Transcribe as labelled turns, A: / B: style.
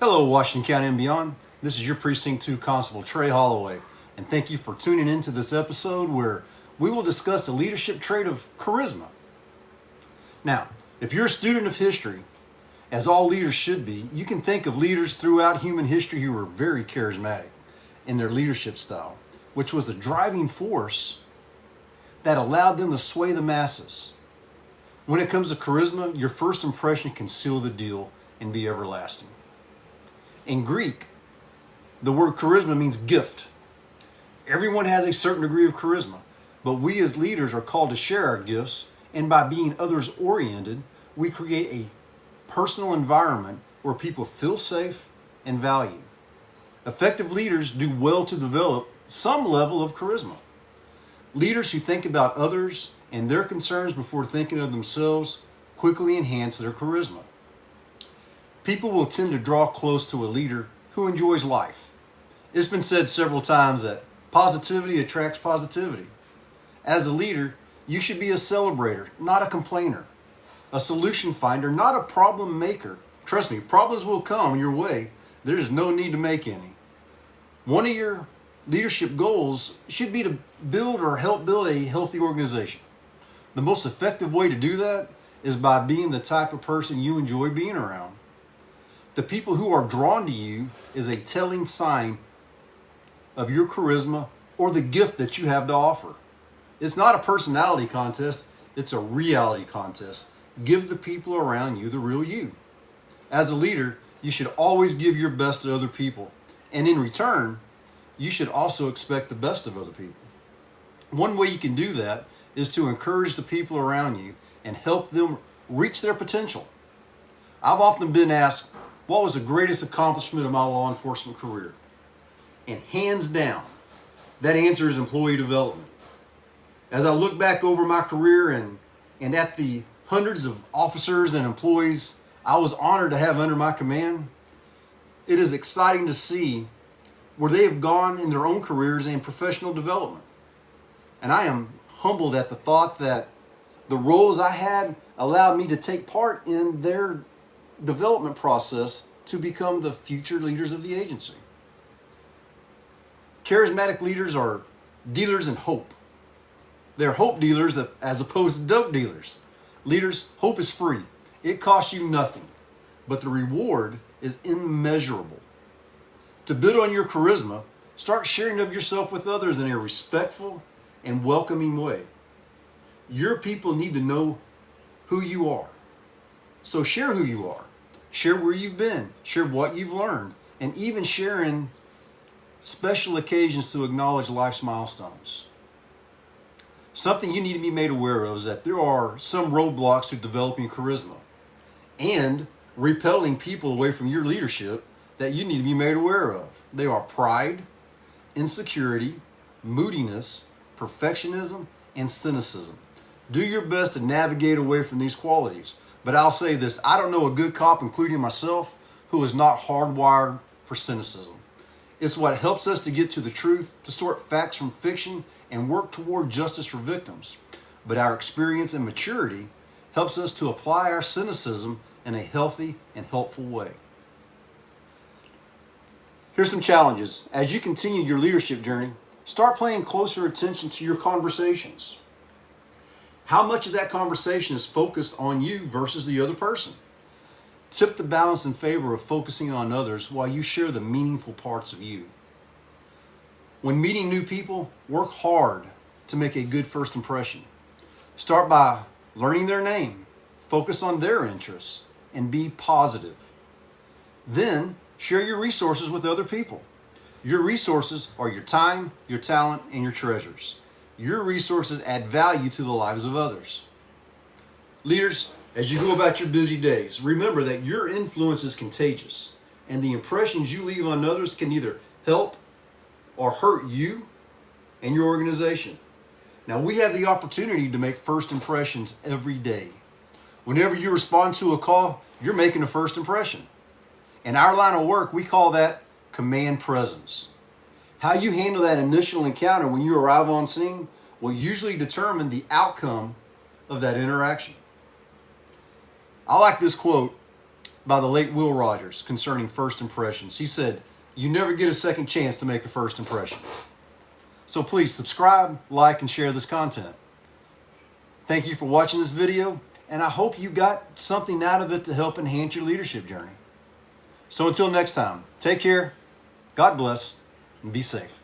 A: Hello, Washington County and beyond. This is your Precinct 2 Constable Trey Holloway, and thank you for tuning into this episode where we will discuss the leadership trait of charisma. Now, if you're a student of history, as all leaders should be, you can think of leaders throughout human history who were very charismatic in their leadership style, which was the driving force that allowed them to sway the masses. When it comes to charisma, your first impression can seal the deal and be everlasting. In Greek, the word charisma means gift. Everyone has a certain degree of charisma, but we as leaders are called to share our gifts, and by being others-oriented, we create a personal environment where people feel safe and valued. Effective leaders do well to develop some level of charisma. Leaders who think about others and their concerns before thinking of themselves quickly enhance their charisma. People will tend to draw close to a leader who enjoys life. It's been said several times that positivity attracts positivity. As a leader, you should be a celebrator, not a complainer. A solution finder, not a problem maker. Trust me, problems will come your way. There is no need to make any. One of your leadership goals should be to build or help build a healthy organization. The most effective way to do that is by being the type of person you enjoy being around. The people who are drawn to you is a telling sign of your charisma or the gift that you have to offer. It's not a personality contest, it's a reality contest. Give the people around you the real you. As a leader, you should always give your best to other people. And in return, you should also expect the best of other people. One way you can do that is to encourage the people around you and help them reach their potential. I've often been asked, what was the greatest accomplishment of my law enforcement career? And hands down, that answer is employee development. As I look back over my career and at the hundreds of officers and employees I was honored to have under my command, it is exciting to see where they have gone in their own careers and professional development. And I am humbled at the thought that the roles I had allowed me to take part in their development process to become the future leaders of the agency. Charismatic leaders are dealers in hope. They're hope dealers as opposed to dope dealers. Leaders, hope is free. It costs you nothing, but the reward is immeasurable. To build on your charisma, start sharing of yourself with others in a respectful and welcoming way. Your people need to know who you are. So share who you are. Share where you've been. Share what you've learned. And even share in special occasions to acknowledge life's milestones. Something you need to be made aware of is that there are some roadblocks to developing charisma and repelling people away from your leadership that you need to be made aware of. They are pride, insecurity, moodiness, perfectionism, and cynicism. Do your best to navigate away from these qualities. But I'll say this, I don't know a good cop, including myself, who is not hardwired for cynicism. It's what helps us to get to the truth, to sort facts from fiction, and work toward justice for victims. But our experience and maturity helps us to apply our cynicism in a healthy and helpful way. Here's some challenges. As you continue your leadership journey, start paying closer attention to your conversations. How much of that conversation is focused on you versus the other person? Tip the balance in favor of focusing on others while you share the meaningful parts of you. When meeting new people, work hard to make a good first impression. Start by learning their name, focus on their interests, and be positive. Then, share your resources with other people. Your resources are your time, your talent, and your treasures. Your resources add value to the lives of others. Leaders, as you go about your busy days, remember that your influence is contagious, and the impressions you leave on others can either help or hurt you and your organization. Now, we have the opportunity to make first impressions every day. Whenever you respond to a call, you're making a first impression. In our line of work, we call that command presence. How you handle that initial encounter when you arrive on scene will usually determine the outcome of that interaction. I like this quote. by the late Will Rogers concerning first impressions. He said, "You never get a second chance to make a first impression." So please subscribe, like, and share this content. Thank you for watching this video, and I hope you got something out of it to help enhance your leadership journey. So until next time, take care, God bless, and be safe.